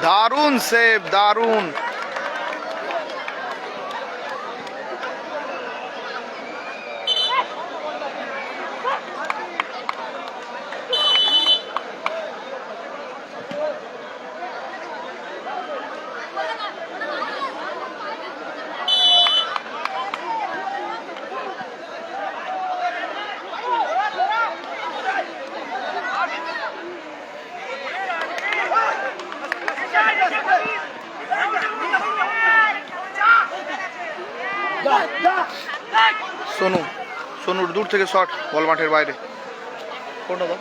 দারুণ সেভ, দারুণ। সোনুর দূর থেকে শট, বল মাঠের বাইরে। কোনটা দাও?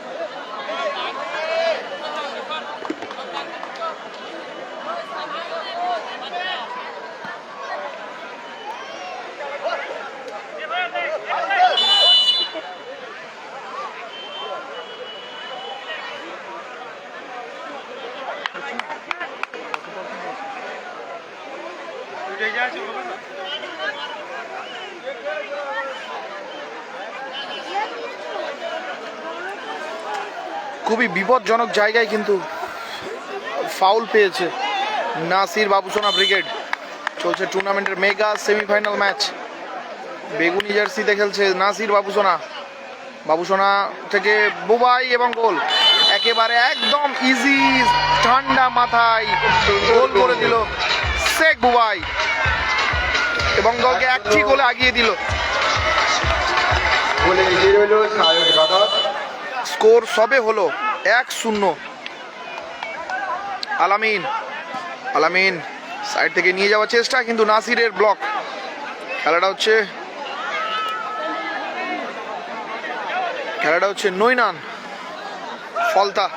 খুবই বিপজ্জনক জায়গায় কিন্তু ফাউল পেয়েছে নাসির বাবুসোনা ব্রিগেড। চলছে টুর্নামেন্টের মেগা সেমিফাইনাল ম্যাচ। বেগুনি জার্সিতে খেলছে নাসির বাবুসোনা থেকে বুবাই এবং গোল। একেবারে একদম ইজি, ঠান্ডা মাথায় গোল করে দিল শেখ বুবাই এবং দলকে একটি গোলে আগিয়ে দিল। স্কোর সবে হলো 1-0। আলামিন সাইড থেকে নিয়ে যাওয়ার চেষ্টা, কিন্তু নাসিরের ব্লক। খেলাটা হচ্ছে নৈনান ফলতা।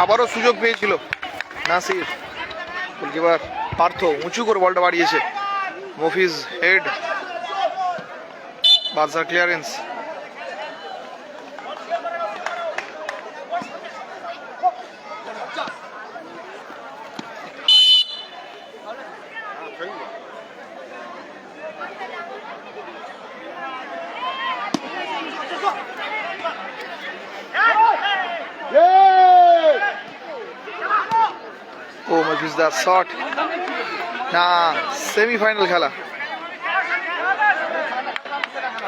আবারও সুযোগ পেয়েছিল নাসির। গোলকিপার পার্থ উঁচু করে বলটা বাড়িয়েছে। মফিজ হেড, বাদশা ক্লিয়ারেন্স। ও মফিজ দা শট না, সেমিফাইনাল খেলা।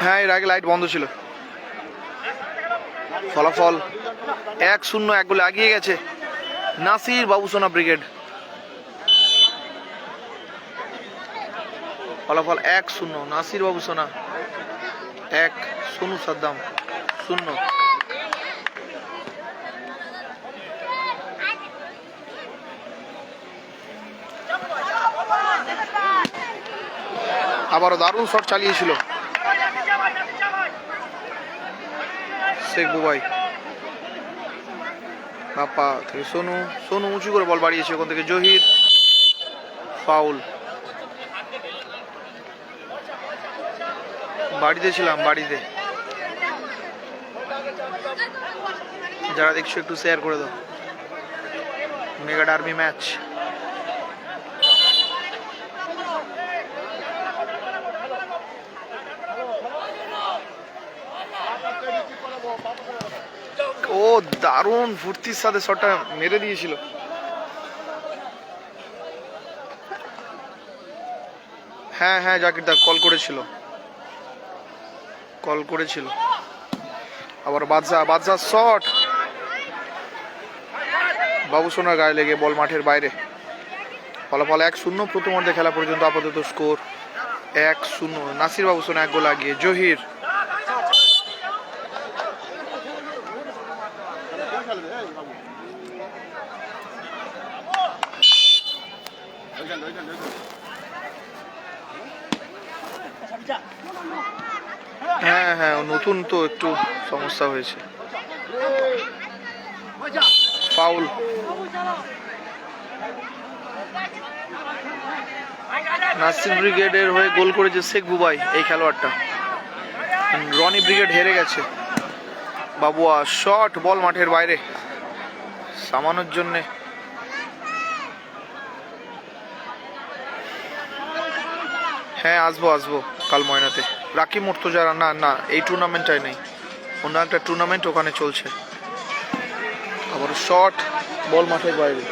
হ্যাঁ, এর আগে লাইট বন্ধ ছিল। ফলাফল 1-0, 1 গোলে এগিয়ে গেছে নাসির বাবুসোনা ব্রিগেড। ফলাফল 1-0, নাসির বাবুসোনা 1, সোনু সাদ্দাম 0। আবারও দারুণ শট চালিয়েছিল শেখ বুবাই। বাপ্পা থেকে সোনু উঁচু করে বল বাড়িয়েছে, ওখান থেকে জহির। ফাউল। বাড়িতে যারা দেখছো একটু শেয়ার করে দাও। Mega derby match. ও দারুণ ফুর্তির সাথে শটটা মেরে দিয়েছিল। হ্যাঁ জাকির দা কল করেছিল। আবার বাদশা শট, বাবুসোনার গায়ে লেগে বল মাঠের বাইরে। ফলাফল 1-0 প্রথমার্ধে খেলা পর্যন্ত। আপাতত স্কোর 1-0। নাসির বাবুসোনা 1 গোল আগিয়ে। জহির হ্যাঁ নতুন তো একটু সমস্যা হয়েছে। ফাউল। নাসির ব্রিগেডের হয়ে গোল করেছে শেখ বুবাই এই খেলোয়াড়টা। রনি ব্রিগেড হেরে গেছে। বাবুয়া শট, বল মাঠের বাইরে, সামানোর জন্যে। হ্যাঁ আসবো কাল ময়নাতে। রাকিব মুর্তজারা না এই টুর্নামেন্টটাই নেই, অন্য একটা টুর্নামেন্ট ওখানে চলছে। আবার শট, বল মাঠের বাইরে।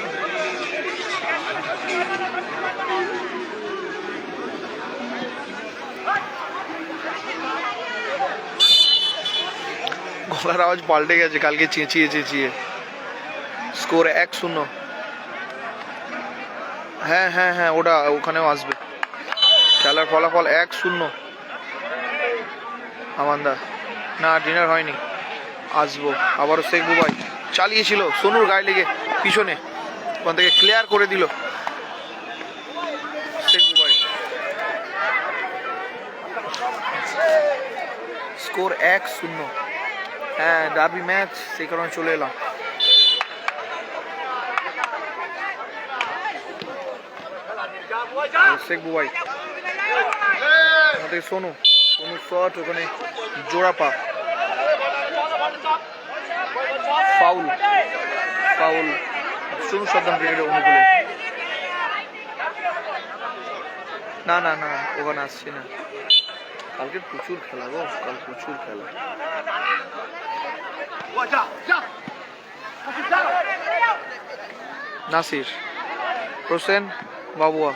গলার আওয়াজ পাল্টে গেছে কালকে চেঁচিয়ে। স্কোর 1-0। হ্যাঁ ওটা ওখানেও আসবে। খেলার ফলাফল 1-0। আমান্দা না, ডিনার হয়নি, আসবো। আবারও শেখ বুবাই চালিয়েছিল, সোনুর গায়ে লেগে পিছনে ওখান থেকে ক্লিয়ার করে দিল শেখ বুবাই। স্কোর 1-0। হ্যাঁ ডার্বি ম্যাচ, সেই কারণে চলে এলাম। শেখ বুবাই সোনু শট, ওখানে জোড়া পা, ফাউল সোনু সাদ্দাম ক্রিকেটের অনুকূলে। না ওখানে আসছি না, কালকে প্রচুর খেলা গো, প্রচুর খেলা। নাসির হোসেন, বাবুয়া,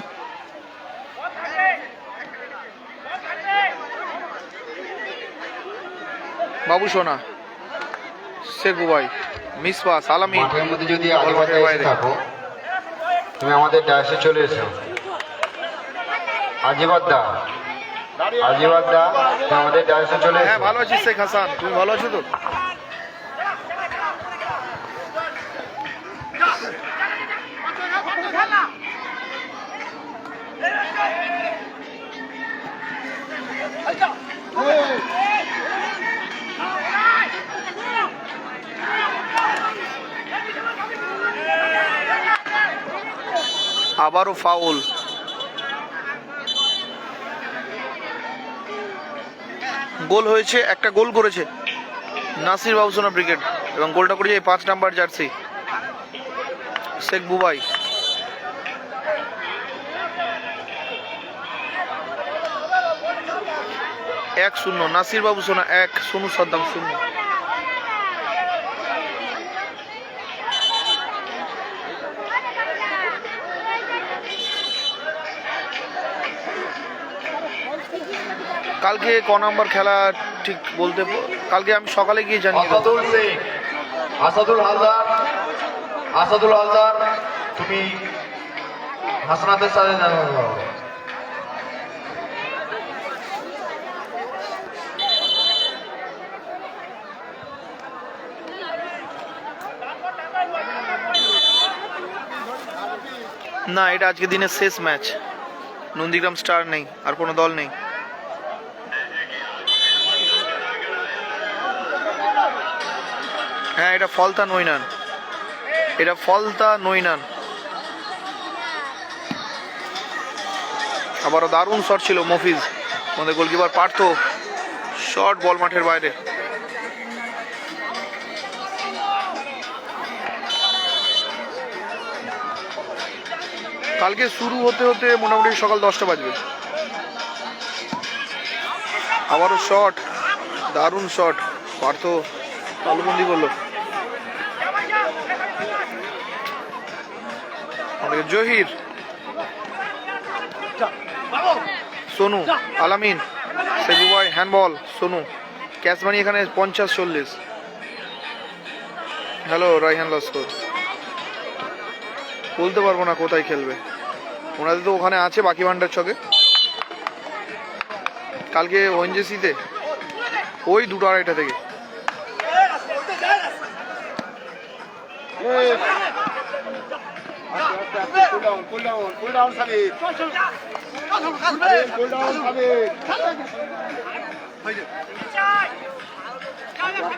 বাবু সোনা, শেখ বুবাই, মিসবাস, আলামিন। মাঠের মধ্যে যদি আজেবাজে এসে থাকো, তুমি আমাদের ডায়াসে চলে এসো। আজিবাদ্দা তুমি আমাদের ডায়াসে চলে এসো। হ্যাঁ ভালো আছিস শেখ হাসান, তুমি ভালো আছো তো? আবারও ফাউল। গোল হয়েছে, একটা গোল করেছে নাসির বাবুসোনা ব্রিগেড, এবং গোলটা করেছে 5 নাম্বার জার্সি শেখ বুবাই। এক 0, নাসির বাবুসোনা 1, সোনু সাদ্দাম 0। কালকে ক নাম্বার খেলা ঠিক বলতে, কালকে আমি সকালে গিয়ে জানি। আসাদুল হালদার তুমি হাসনাতের সাথে জানো। না এটা আজকে দিনের শেষ ম্যাচ, নন্দীগ্রাম স্টার নেই, আর কোনো দল নেই। হ্যাঁ এটা ফলতা নৈনান। আবারও দারুণ শট ছিল মফিজ, আমাদের গোলকিপার পার্থ, শট, বল মাঠের বাইরে। কালকে শুরু হতে মোটামুটি সকাল 10টা বাজবে। আবারও শট, দারুণ শট, পার্থ তালুবন্দি করলো। জহির, সোনু, আলামিন, শেখ বুবাই, হ্যান্ডবল, সোনু, ক্যাচ মানি এখানে 50-40। হ্যালো রাইহান লস্কর, বলতে পারবো না কোথায় খেলবে, ওনাদের তো ওখানে আছে বাকি ভান্ডার ছকে। কালকে ওএনজিসিতে ওই 2:30 থেকে।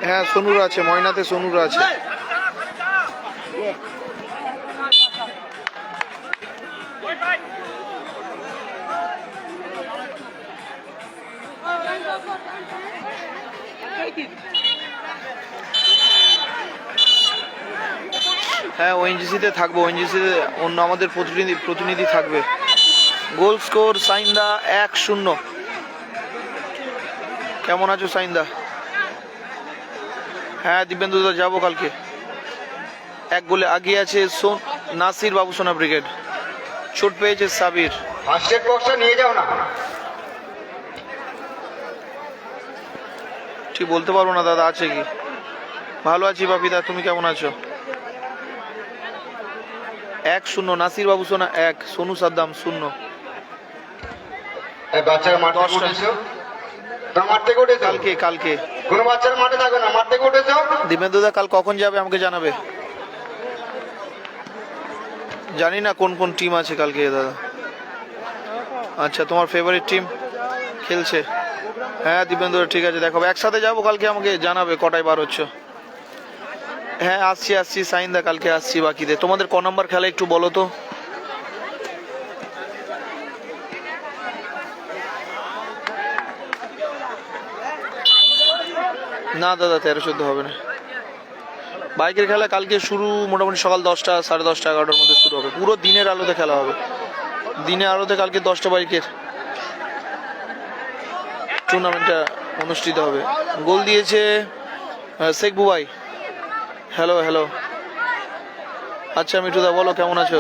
হ্যাঁ সোনুরা আছে, ময়নাতে সোনুরা আছে। হ্যাঁ ওএনজিসিতে থাকবো, ওএনজিসিতে অন্য আমাদের প্রতিনিধি থাকবে। Goal score Sainda 1-0। কেমন আছো সাইন্দা? হ্যাঁ দিব্যেন্দু দা যাবো কালকে। 1 গোলে আগিয়ে আছে নাসির বাবুসোনা ব্রিগেড। চোট পেয়েছে সাবির। ফার্স্ট এড বক্সটা নিয়ে যাও না। ঠিক বলতে পারবো না দাদা আছে কি। ভালো আছি বাপিদা, তুমি কেমন আছো? 1-0 নাসির বাবুসোনা 1, সোনু সাদ্দাম 0। এই বাচ্চারা মাঠে উঠেছো? তোমরা মাঠ থেকে উঠেছো? কালকে কোনো বাচ্চারা মাঠে থাকো না, মাঠ থেকে উঠেছো? দিব্যেন্দু দা কাল কখন যাবে আমাকে জানাবে। জানি না কোন কোন টিম আছে কালকে দাদা। আচ্ছা তোমার ফেভারিট টিম খেলছে? হ্যাঁ দিব্যেন্দু ঠিক আছে দেখাবো, একসাথে যাবো কালকে, আমাকে জানাবে কটায় বার হচ্ছে। হ্যাঁ আসছি সাইন্দা, কালকে আসছি বাকিদের। তোমাদের ক নম্বর খেলা একটু বলো তো। না দাদা 13-14 হবে না। বাইকের খেলা কালকে শুরু মোটামুটি সকাল 10টা, 10:30, 11টার মধ্যে শুরু হবে। পুরো দিনের আলোতে খেলা হবে। দিনের আলোতে কালকে 10টা বাইকের টুর্নামেন্টটা অনুষ্ঠিত হবে। গোল দিয়েছে শেখ বুবাই। হ্যালো। আচ্ছা মিঠুদা বলো কেমন আছো?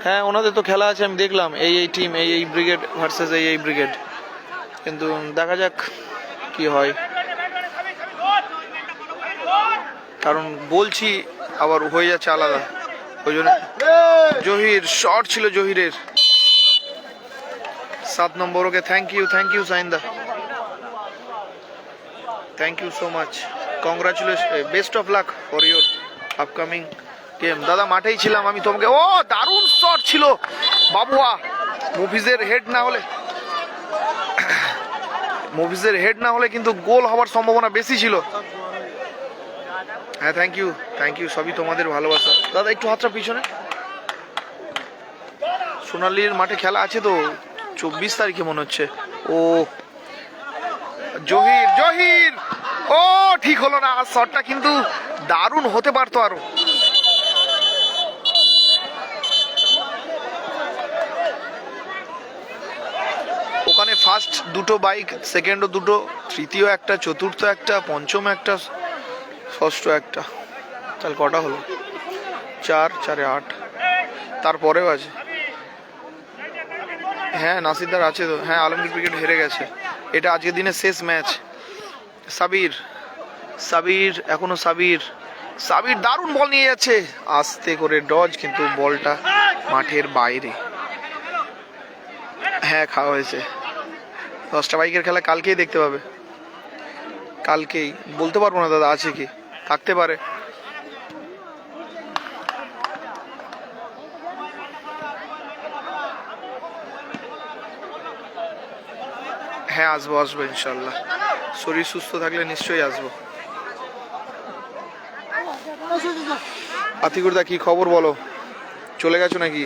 হ্যাঁ ওনাদের তো খেলা আছে, আমি দেখলাম এই টিম, এই ব্রিগেড ভার্সেস এই ব্রিগেড। কিন্তু দেখা যাক কি হয়, কারণ বলছি আবার হয়ে যাচ্ছে আলাদা, ওই জন্য। জহির শর্ট ছিল, জহিরের 7 নম্বর। Okay thank you Sainda, thank you so much. Congratulation, best of luck for your upcoming game. দাদা মাঠেই ছিলাম আমি, তোমাকে ও দারুণ শট ছিল বাবুয়া। মুভিজের হেড না হলে কিন্তু গোল হওয়ার সম্ভাবনা বেশি ছিল। হ্যাঁ থ্যাংক ইউ, সবই তোমাদের ভালোবাসা। দাদা একটু হাতটা পিছনে। সোনালীর মাঠে খেলা আছে তো 24 তারিখে মনে হচ্ছে। ও জহির ও ঠিক হলো না, শটটা কিন্তু দারুণ হতে পারতো আরো। ওখানে ফার্স্ট 2টো বাইক, সেকেন্ডও 2টো, তৃতীয় একটা, চতুর্থ একটা, পঞ্চম একটা, ষষ্ঠ একটা। তাহলে কটা হলো? 4, 4, 8। তারপরেও আছে। হ্যাঁ নাসিরদার আছে তো। হ্যাঁ আলমগীর ক্রিকেট হেরে গেছে। এটা আজকের দিনের শেষ ম্যাচ। সাবির দারুণ বল নিয়ে যাচ্ছে, আস্তে করে ডজ, কিন্তু বলটা মাঠের বাইরে। হ্যাঁ খাওয়া হয়েছে। 10টা বাইকের খেলা কালকেই দেখতে পাবে। কালকেই বলতে পারবো না দাদা আছে কি, থাকতে পারে। হ্যাঁ আসবো ইনশাল্লাহ, শরীর সুস্থ থাকলে নিশ্চয়ই আসবো। আতিকুরদা কি খবর বলো, চলে গেছো নাকি?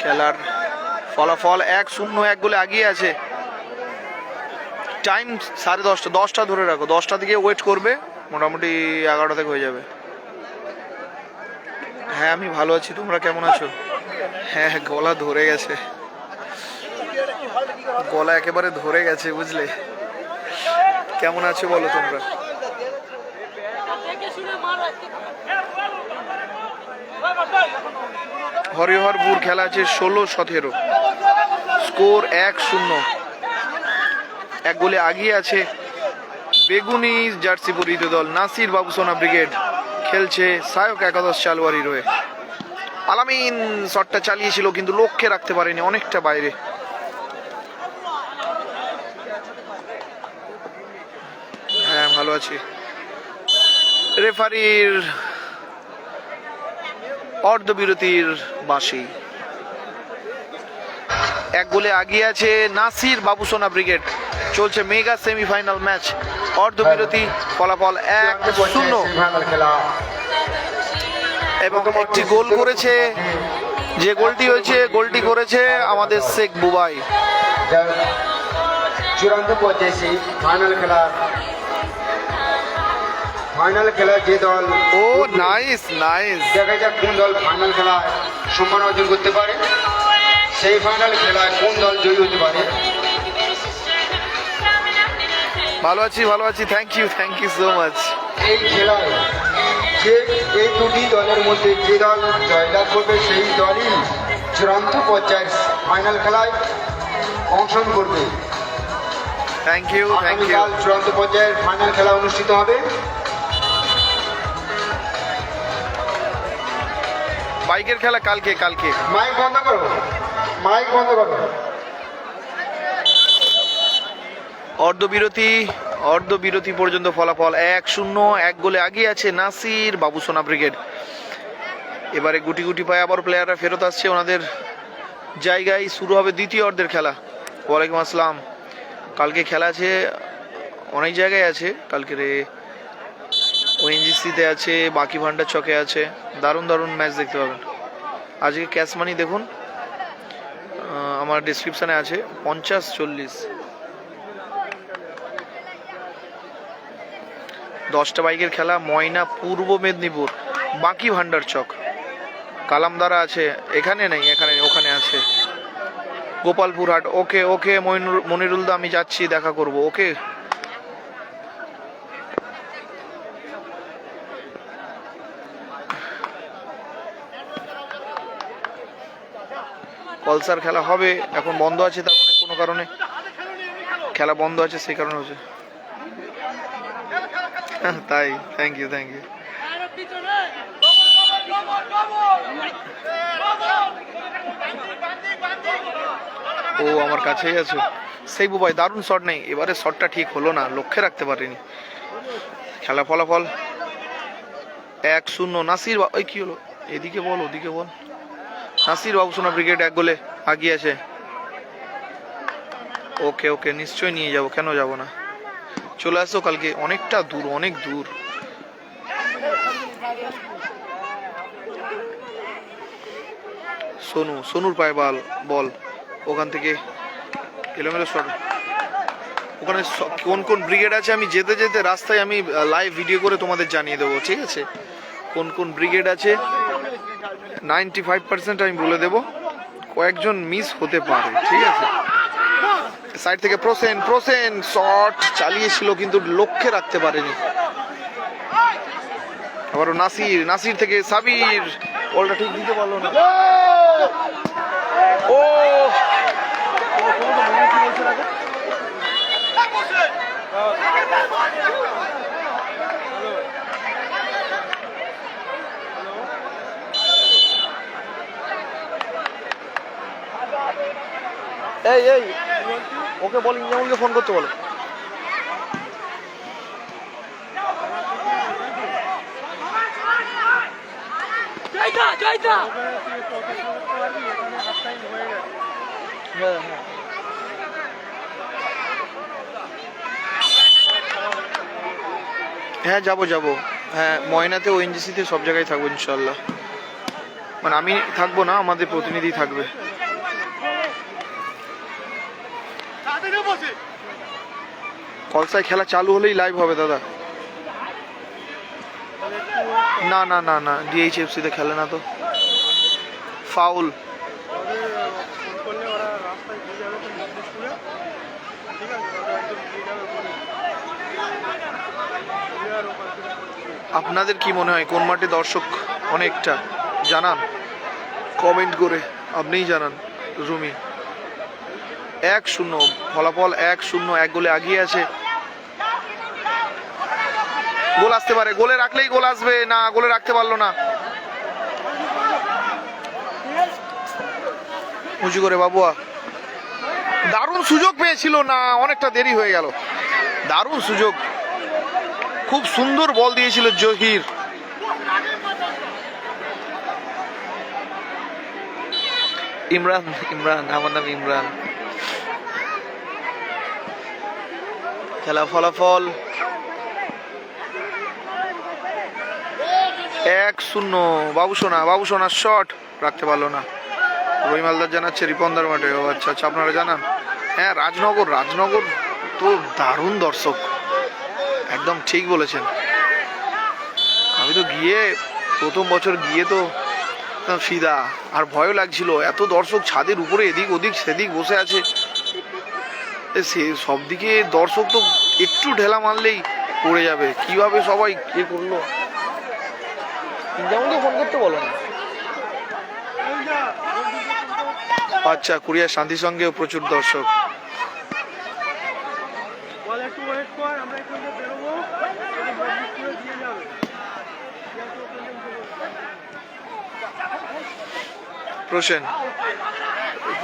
খেলার ফলাফল 1-0, 1 গোলে আগিয়ে আছে। টাইম 10:30, 10টা ধরে রাখো, 10টা থেকে ওয়েট করবে, মোটামুটি 11টা থেকে হয়ে যাবে। হ্যাঁ আমি ভালো আছি, তোমরা কেমন আছো? হ্যাঁ গলা ধরে গেছে, গলা একেবারে ধরে গেছে বুঝলে। কেমন আছো বলো তোমরা? হরিহরপুর খেলা আছে 16-17, স্কোর 1-0। 1 গোলে আগিয়ে আছে বেগুনি জার্সি পরিহিত দল নাসির বাবুসোনা ব্রিগেড। খেলছে সায়ক একাদশ চালওয়ারি রয়ে। আলামিন শটটা চালিয়েছিল কিন্তু লক্ষ্যে রাখতে পারেনি, অনেকটা বাইরে। হ্যাঁ ভালো আছি। রেফারির অর্ধবিরতির বাঁশি। এক গোলে আগিয়ে আছে নাসির বাবুসোনা ব্রিগেড। চলছে মেগা সেমিফাইনাল ম্যাচ, অর্ধবিরতি, ফলাফল 1-0 সেমিফাইনাল খেলা এবং একটি গোল করেছে, যে গোলটি হয়েছে গোলটি করেছে আমাদের শেখ বুবাই। চূড়ান্ত পর্যায়ে সেই ফাইনাল খেলা যে দল ও নাইস নাইস। দেখা যাক কোন দল ফাইনাল খেলা সম্মান অর্জন করতে পারে, সেই ফাইনাল খেলায় কোন দল জয়ী হতে পারে। ভালো আছি, থ্যাংক ইউ সো মাচ। এই খেলায় যে এই দুটি দলের মধ্যে যে দল জয়লাভ করবে সেই দলই চূড়ান্ত পর্যায়ের ফাইনাল খেলায় অংশগ্রহণ করবে। Thank you. আগামীকাল চূড়ান্ত পর্যায়ের ফাইনাল খেলা অনুষ্ঠিত হবে। বাইকের খেলা কালকে। মাইক বন্ধ করো। অর্ধবিরতি পর্যন্ত ফলাফল 1-0, এক গোলে আগিয়ে আছে নাসির বাবুসোনা ব্রিগেড। এবারে গুটি গুটি পায়ে আবার প্লেয়াররা ফেরত আসছে ওনাদের জায়গায়। শুরু হবে দ্বিতীয় অর্ধের খেলা। ওয়ালাইকুম আসসালাম। কালকে খেলা আছে, অনেক জায়গায় আছে। কালকের ওএনজিসিতে আছে, বাকি ভান্ডার চকে আছে, দারুণ ম্যাচ দেখতে পাবেন। আজকে ক্যাশ মানি দেখুন, আমার ডিসক্রিপশানে আছে 50-40। 10টা বাইকের খেলা। ময়না পূর্ব মেদিনীপুর, বাকি ভান্ডার চক, কালামদারা আছে, এখানে নেই, ওখানে আছে। গোপালপুর হাট। ওকে মনিরুলদা, আমি যাচ্ছি, দেখা করব। ওকে, কলসার খেলা হবে, এখন বন্ধ আছে, তার মানে কোনো কারণে খেলা বন্ধ আছে, সেই কারণে হচ্ছে তাই। Thank you. ও আমার কাছেই আছো সেই বুবাই, দারুণ শট নেই, এবারে শটটা ঠিক হলো না, লক্ষ্যে রাখতে পারিনি। খেলা ফলাফল 1-0 নাসির। ওই কি হলো, এদিকে বল ওদিকে বল। নাসির বাবুসোনা ব্রিগেড এক গোলে আগিয়ে আছে। ওকে নিশ্চয়ই নিয়ে যাব, কেন যাব না। চলে আসো কালকে, অনেক দূর। সোনুর পায়ে বল, ওখান থেকে এলোমেলো শট। ওখানে কোন ব্রিগেড আছে আমি যেতে রাস্তায় আমি লাইভ ভিডিও করে তোমাদের জানিয়ে দেবো, ঠিক আছে? কোন ব্রিগেড আছে 95% আমি বলে দেবো, কয়েকজন মিস হতে পারে, ঠিক আছে? সাইড থেকে প্রসেন শট চালিয়েছিল কিন্তু লক্ষ্যে রাখতে পারেনি। আবারও নাসির থেকে সাবির, বলটা ঠিক দিতে পারলো না। ও এই ওকে বল, ইঞ্জামুলকে ফোন করতে বলো। হ্যাঁ যাবো। হ্যাঁ, ময়নাতে, ওএনজিসিতে, সব জায়গায় থাকবো ইনশাল্লাহ। মানে আমি থাকবো না, আমাদের প্রতিনিধি থাকবে। কলসায় খেলা চালু হলেই লাইভ হবে দাদা। না ডিএইচএফসি তে খেলে না তো, ফাউল। আপনাদের কি মনে হয় কোন মাঠে দর্শক অনেকটা? জানান কমেন্ট করে, আপনিই জানান। রুমি 1-0 ফলাফল 1-0, এক গোলে আগিয়ে আছে। গোল আসতে পারে, গোলে রাখলেই গোল আসবে, না গোলে রাখতে পারলো না। উঁচু করে বাবুয়া, দারুণ সুযোগ পেয়েছিল না, অনেকটা দেরি হয়ে গেল। দারুণ সুযোগ, খুব সুন্দর বল দিয়েছিল জহির। ইমরান, ইমরান, আমার নাম ইমরান। খেলা ফলাফল 1-0। বাবুসোনা শট রাখতে পারলো না। রহিম হালদার জানাচ্ছে রিপন্দার মাঠে। ও আচ্ছা আচ্ছা, আপনারা জানান। হ্যাঁ, রাজনগর তো দারুণ দর্শক, একদম ঠিক বলেছেন। আমি তো গিয়ে প্রথম বছর গিয়ে তো ফিদা, আর ভয়ও লাগছিল, এত দর্শক ছাদের উপরে এদিক ওদিক সেদিক বসে আছে। সে সব দিকে দর্শক, তো একটু ঢেলা মারলেই পড়ে যাবে। কিভাবে সবাই কে করলো, যেমন ফোন করতে বলো না। আচ্ছা, কুরিয়ার শান্তির সঙ্গেও প্রচুর দর্শক।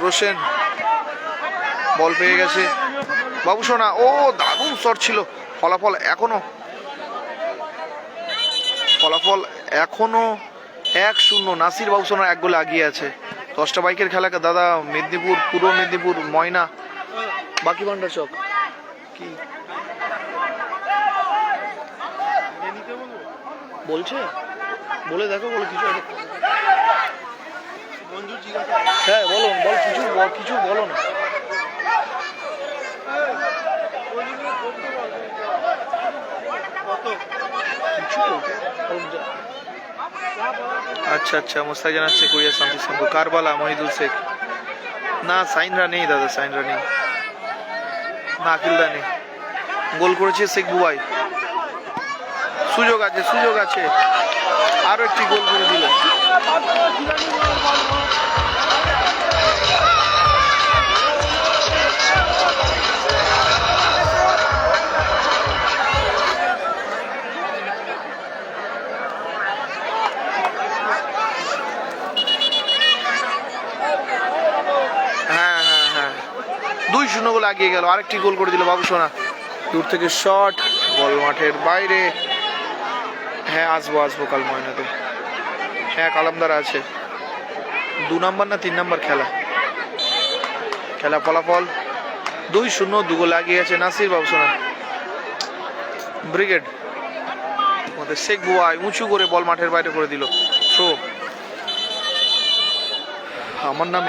প্রসেন বল পেয়ে গেছে। বাবুসোনা, ও দারুণ শট ছিল। ফলাফল এখনো 1-0। নাসির বাবুসোনার 1 গোলে এগিয়ে আছে। 10টা বাইকের খেলা দাদা। মেদিনীপুর, পূর্ব মেদিনীপুর, ময়না, বাকি ভান্ডার চক। কি বলছে, বলে দেখো, বলে কিছু। হ্যাঁ বলো, কিছু বলো না। আচ্ছা আচ্ছা, মোস্তাক জানাচ্ছে কুরিয়ার শান্তি সংঘ। কারবালা, মহিদুল শেখ। না, সাইনরা নেই দাদা, সাইনরা নেই। না, আকিলদা নেই। গোল করেছে শেখ বুবাই। সুযোগ আছে, আরো একটি গোল করে দিল। হ্যাঁ 2-0 গোল এগিয়ে গেল। আরেকটি গোল করে দিল বাবুসোনা। দূর থেকে শট, বল মাঠের বাইরে। হ্যাঁ, আসবো কাল ময়নাতে। হ্যাঁ, কালামদার আছে। 2 নম্বর না 3 নম্বর খেলা ফলাফল 2-0। 2 গোল এগিয়ে গেছে নাসির বাবুসোনা ব্রিগেড। আমাদের শেখ বুয়াই উঁচু করে বল মাঠের বাইরে করে দিল। থ্রো। আমার নাম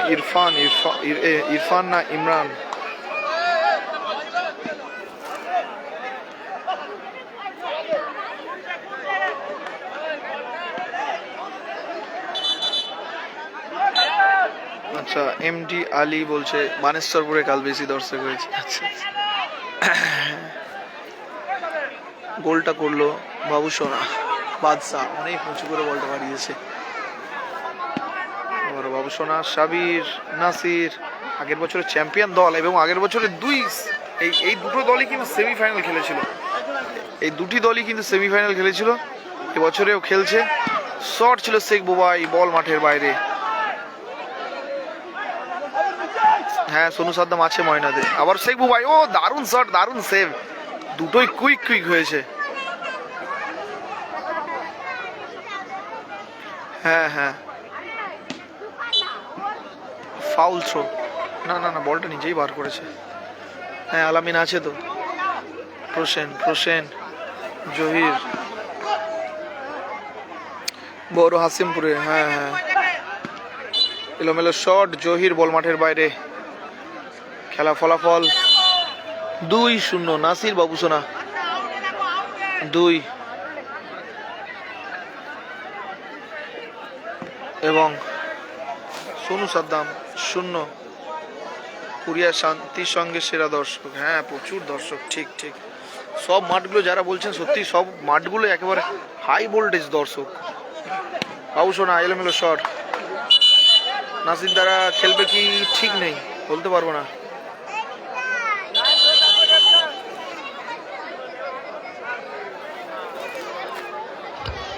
ইরফান না ইমরান। আচ্ছা, এমডি আলী বলছে মানেশ্বরপুরে কাল বেশি দর্শক হয়েছে। আচ্ছা, গোলটা করলো বাবুসোনা। বাদশা অনেক উঁচু করে বলটা বাড়িয়েছে। বাবুসোনা, সাবির, নাসির, আগের বছরের চ্যাম্পিয়ন দল, এবং আগের বছরের এই দুটো দলই কিন্তু সেমিফাইনাল খেলেছিল। এই দুটি দলই কিন্তু সেমিফাইনাল খেলেছিল, এবছরেও খেলছে। শট ছিল শেখ বুবাই, বল মাঠের বাইরে। হ্যাঁ, সোনু সাদ্দাম আছে ময়নাতে। আবার শেখ বুবাই, ও দারুণ শট, দারুণ সেভ। দুটোই কুইক হয়েছে। হ্যাঁ, ফাউল থ্রো। না, বলটা নিজেই বার করেছে। হ্যাঁ, আলামিন আছে তো। প্রসেন, জহির, বড় হাসিমপুরে। হ্যাঁ, এলোমেলো শট, জহির, বল মাঠের বাইরে। খেলা ফলাফল 2-0। নাসির বাবুসোনা 2 এবং সোনু সাদ্দাম 0। কুরিয়ার শান্তির সঙ্গে সেরা দর্শক। হ্যাঁ, প্রচুর দর্শক। ঠিক সব মাঠগুলো যারা বলছেন, সত্যি সব মাঠগুলো একেবারে হাই ভোল্টেজ দর্শক। বাবুসোনা, এলোমেলো শট। নাসির দ্বারা খেলবে কি ঠিক নেই, বলতে পারবো না।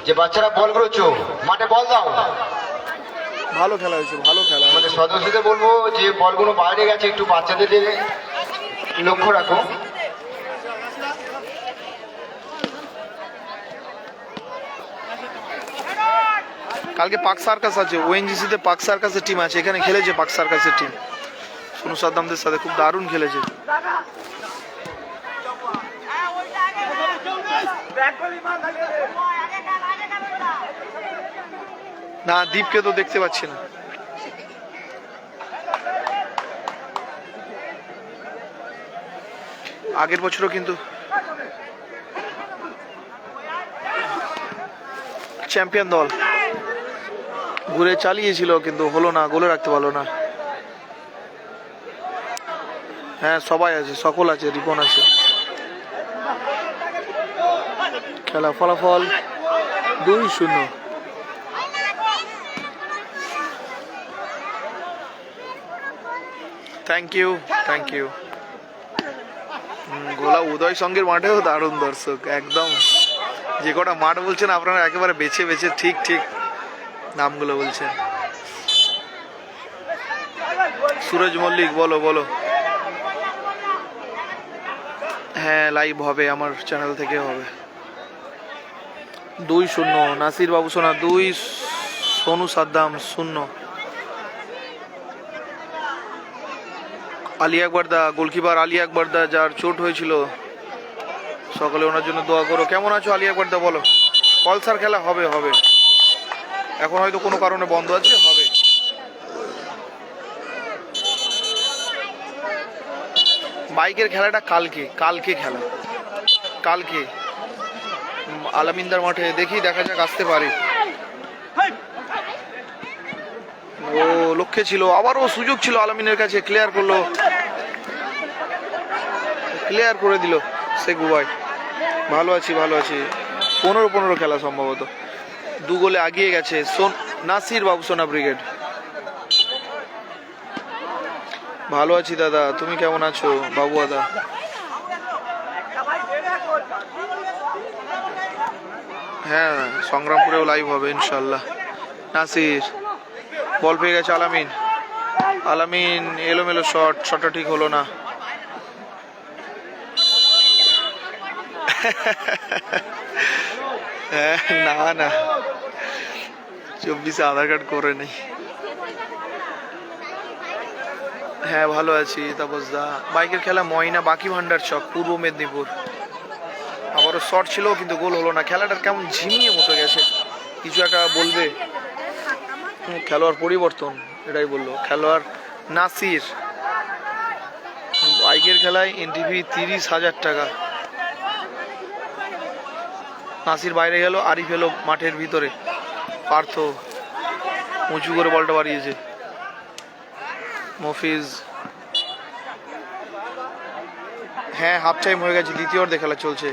যে বাচ্চারা বল করেছো, মাঠে বল দাও। ভালো খেলা হয়েছে, আমাদের সদস্যদের বলবো যে বলগুলো বাইরে গেছে, একটু বাচ্চাদের দিকে লক্ষ্য রাখো। কালকে পাক সার্কাস আছে, ওএনজিসিতে পাক সার্কাসের টিম আছে, এখানে খেলেছে পাক সার্কাসের টিম সোনু সাদ্দামদের সাথে, খুব দারুণ খেলেছে। না দীপকে তো দেখতে পাচ্ছি না। আগের বছরও কিন্তু চ্যাম্পিয়ন দল ঘুরে চালিয়েছিল কিন্তু হলো না, গোলে রাখতে পারলো না। হ্যাঁ সবাই আছে, সকল আছে, রিপন আছে। খেলা ফলাফল 2-0। Thank you. গোলা উদয় সঙ্গের মাঠেও দারুণ দর্শক, একদম যে কটা মাঠ বলছেন আপনারা একেবারে বেছে বেছে ঠিক নামগুলো বলছেন। সুরজ মল্লিক বলো। হ্যাঁ লাইভ হবে, আমার চ্যানেল থেকে হবে। 2-0 নাসির বাবুসোনা 2, সোনু সাদ্দাম 0। আলী আকবর দা, গোলকিপার আলী আকবর দা, যার চোট হয়েছিল, সকালে ওনার জন্য দোয়া করো। কেমন আছো আলী আকবর দা বলো? পলসার খেলা হবে, এখন হয়তো কোনো কারণে বন্ধ আছে, হবে। বাইকের খেলাটা কালকে খেলা, কালকে আলামিনদার মাঠে, দেখা যাক আসতে পারি। ও লক্ষ্যে ছিল, আবারও সুযোগ ছিল আলামিনের কাছে, ক্লিয়ার করে দিল শেখু ভাই। ভালো আছি 15 খেলা সম্ভবত, 2 গোলে আগিয়ে গেছে নাসির বাবুসোনা ব্রিগেড। ভালো আছি দাদা, তুমি কেমন আছো বাবু দাদা? হ্যাঁ সংগ্রামপুরেও লাইভ হবে ইনশাল্লাহ। নাসির বল পেয়ে গেছে, আলামিন এলোমেলো শটটা ঠিক হলো না। না 24 আধার কার্ড করে নেই। হ্যাঁ ভালো আছি তাপস দা। বাইকের খেলা ময়না বাকি ভান্ডার চক, পূর্ব মেদিনীপুর। আবারও শর্ট ছিল কিন্তু গোল হলো না। খেলাটার কেমন ঝিমিয়ে মতো গেছে, কিছু একটা বলবে? খেলোয়াড় পরিবর্তন, এটাই বললো খেলোয়াড় নাসির। বাইকের খেলায় এনটিভি 30,000 টাকা। নাসির বাইরে গেল, আরিফ এলো মাঠের ভিতরে। পার্থ উঁচু করে বলটা বাড়িয়েছে। মফিজ, হ্যাঁ হাফ টাইম হয়ে গেছে, দ্বিতীয় অর্ধে খেলা চলছে।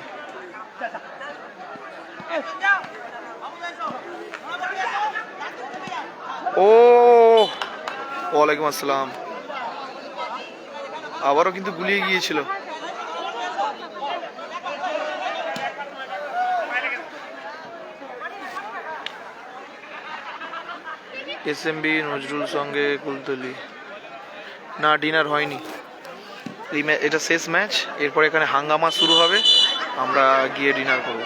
ও ওয়ালাইকুম আসসালাম। আবারও কিন্তু গুলিয়ে গিয়েছিল। এসএমবি নজরুল সঙ্গে কুলতলি। না ডিনার হয়নি, এটা শেষ ম্যাচ, এরপর এখানে হাঙ্গামা শুরু হবে, আমরা গিয়ে ডিনার করব।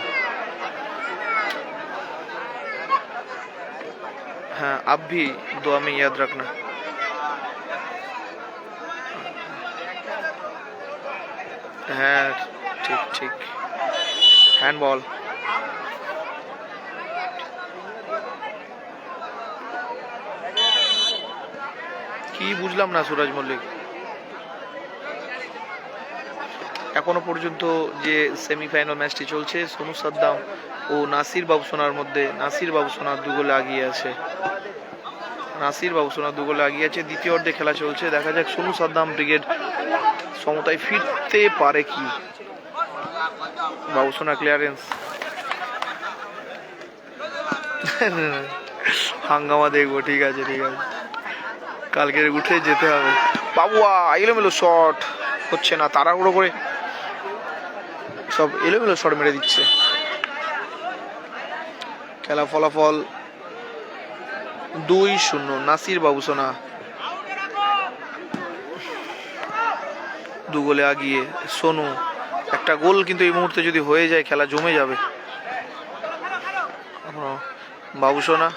हाँ अब भी दुआ में याद रखना। हाँ ठीक हैंडबॉल। কি বুঝলাম না সুরজ মল্লিক। এখনো পর্যন্ত যে সেমিফাইনাল ম্যাচটি চলছে, সোনু সাদ্দাম ও নাসির বাবুসোনার মধ্যে নাসির বাবুসোনা 2 গোলে আগিয়ে আছে। দ্বিতীয় অর্ধে খেলা চলছে, দেখা যাক সোনু সাদ্দাম ব্রিগেড সমতায় ফিরতে পারে কি। বাবুসোনা ক্লিয়ারেন্স, হাঙ্গামা দেখবো। ঠিক আছে কালকে উঠে যেতে হবে। বাবুয়া এলোমেলো শট হচ্ছে না, তাড়াহুড়ো করে সব এলোমেলো শট মেরে দিচ্ছে। খেলা ফলাফল 2-0 নাসির বাবুসোনা 2 গোলে আগিয়ে। সোনু একটা গোল কিন্তু এই মুহূর্তে যদি হয়ে যায় খেলা জমে যাবে। বাবুসোনা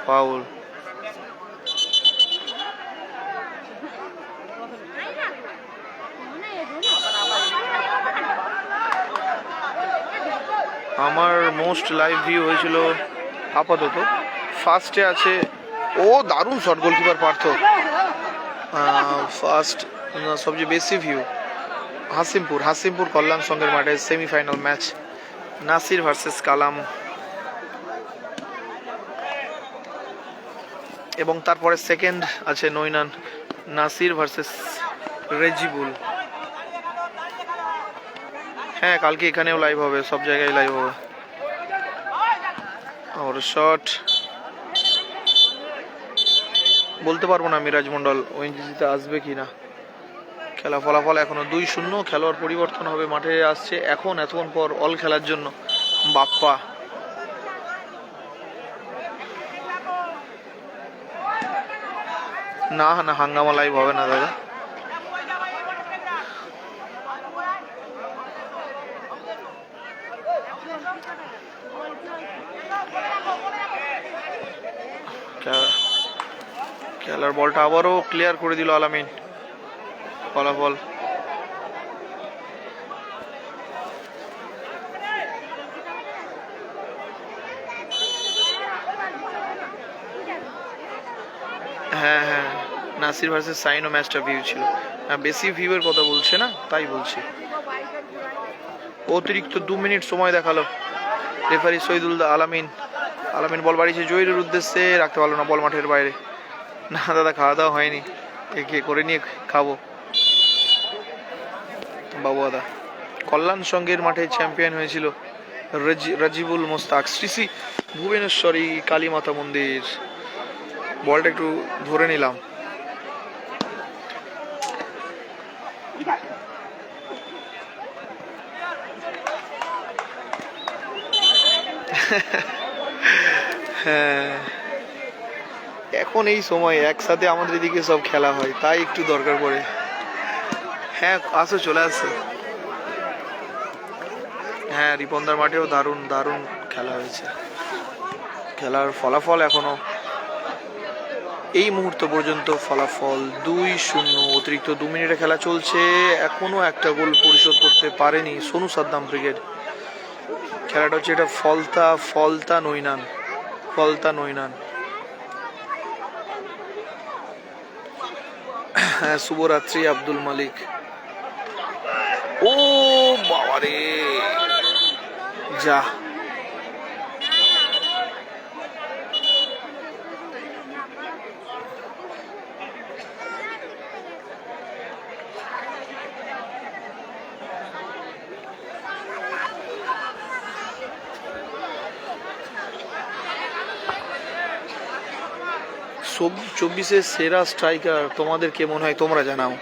ফাউল। আমার মোস্ট লাইভ ভিউ হয়েছিল আপাতত ফার্স্টে আছে, ও দারুণ শট গোলকিপার পার্থ। ফার্স্ট সবচেয়ে বেশি ভিউ হাসিমপুর কল্যাণ সঙ্গের মাঠে সেমিফাইনাল ম্যাচ নাসির ভার্সেস কালাম, এবং তারপরে সেকেন্ড আছে নৈনান নাসির ভার্সেস রেজিবুল। হ্যাঁ, কালকে এখানেও লাইভ হবে, সব জায়গায় লাইভ হবে। আর শট বলতে পারবো না মিরাজ মন্ডল ওএনজিসিতে আসবে কি না। খেলা ফলাফল এখনো 2-0। খেলোয়াড় পরিবর্তন হবে, মাঠে আসছে এতক্ষণ পর অল খেলার জন্য বাপ্পা। না হাঙ্গামা লাইভ হবে না দাদা। খেলার বলটা আবারও ক্লিয়ার করে দিল আলামিন। ফলাফল হ্যাঁ নাসির ভার্সেস সাইনো ম্যাচটা ভিউ ছিল। বেশি ভিউয়ের কথা বলছে না, তাই বলছি। অতিরিক্ত 2 মিনিট সময় দেখালো রেফারি শহীদুল আলামিন বল বাড়িয়েছে জহিরের উদ্দেশ্যে, রাখতে পারলো না বল মাঠের বাইরে। না দাদা, খাওয়া দাওয়া হয়নি, একে করে নিয়ে খাবো বাবু দাদা। কল্যাণ সঙ্গের মাঠে চ্যাম্পিয়ন হয়েছিল রাজিবুল মোস্তাক শ্রী ভুবনেশ্বরী কালী মাতা মন্দির। বলটা একটু ধরে নিলাম। হ্যাঁ, এখন এই সময় একসাথে আমাদের এদিকে সব খেলা হয়, তাই একটু দরকার পড়ে। হ্যাঁ আসো, চলে আসো। হ্যাঁ, রিপনদার মাঠেও দারুণ খেলা হয়েছে। খেলার ফলাফল এখনো এই মুহূর্ত পর্যন্ত ফলাফল 2-0। অতিরিক্ত 2 মিনিটে খেলা চলছে, এখনো একটা গোল পরিশোধ করতে পারেনি সোনু সাদ্দাম ব্রিগেড। খেলাটা হচ্ছে এটা ফলতা নৈনান। হ্যাঁ, শুভরাত্রি আব্দুল মালিক। ও বাবারে, যা চব্বিশের সেরা স্ট্রাইকার তোমাদের কে মনে হয় তোমরা জানাও।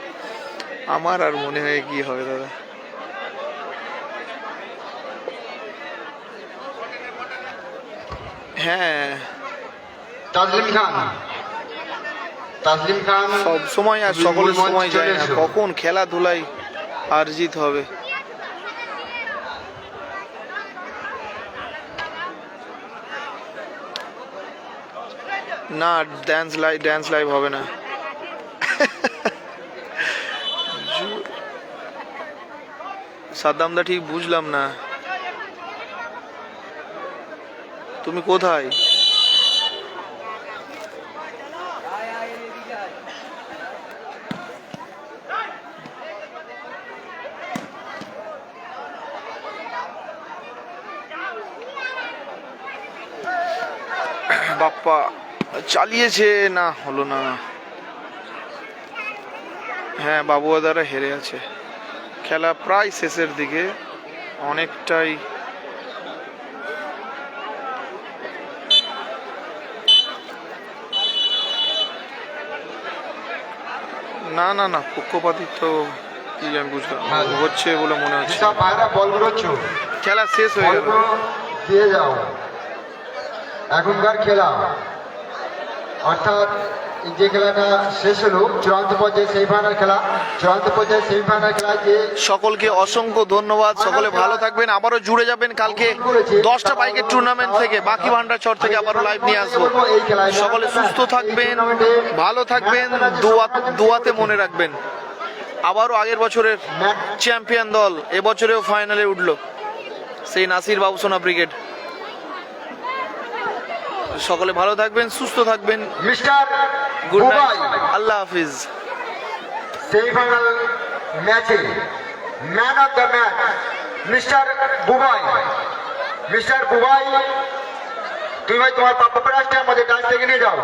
আমার আর মনে হয় কি হবে দাদা। হ্যাঁ, তাসলিম খান সব সময় আর সকলের সময় যায় না, কখন খেলাধুলায় আর জিত হবে। না, ড্যান্স লাইভ হবে না। সাদ্দামদা ঠিক বুঝলাম না, তুমি কোথায়? বাপ্পা চালিয়েছে, না হলো না। হ্যাঁ, বাবুয়াদারা হেরে আছে। খেলা প্রায় শেষের দিকে, অনেকটাই। না পক্ষপাতিত্ব তো কি আমি বুঝলাম হচ্ছে বলে মনে হচ্ছে। খেলা শেষ হয়ে গেল, দিয়ে যাও। এখনকার খেলা অর্থাৎ যে খেলাটা শেষ হলো, চূড়ান্ত পর্যায়ে সেমিফাইনাল খেলা, চূড়ান্ত পর্যায়ে সেমিফাইনাল খেলা যে সকলকে অসংখ্য ধন্যবাদ, সকলে ভালো থাকবেন, আবারও জুড়ে যাবেন কালকে 10টা বাইকের টুর্নামেন্ট থেকে, বাকি ভান্ডার চর থেকে আবারও লাইভ নিয়ে আসবো। সকলে সুস্থ থাকবেন, ভালো থাকবেন, দোয়াতে মনে রাখবেন। আবারও আগের বছরের চ্যাম্পিয়ন দল এবছরেও ফাইনালে উঠলো, সেই নাসির বাবুসোনা ব্রিগেড। সকলে ভালো থাকবেন, সুস্থ থাকবেন, মিস্টার গুড বুবাই নাইট, আল্লাহ হাফিজ। সেমিফাইনাল ম্যাচে man of the match mister Bubai. Mister Bubai, তুমি ভাই তোমার প্রাপ্য প্রাইজটা আমাদের কাছ থেকে নিয়ে যাও।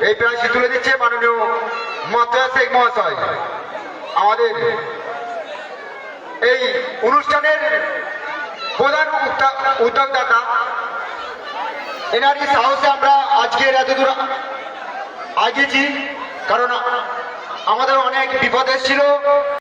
এই প্রাইজটি তুলে দিচ্ছে মাননীয় মতোয়া শেখ মহাশয়, আমাদের এই অনুষ্ঠানের প্রধান উদ্যোক্তা। এনারই সাহসে আমরা আজকের এতদূর আগিয়েছি, কারণ আমাদের অনেক বিপদ এসেছিল।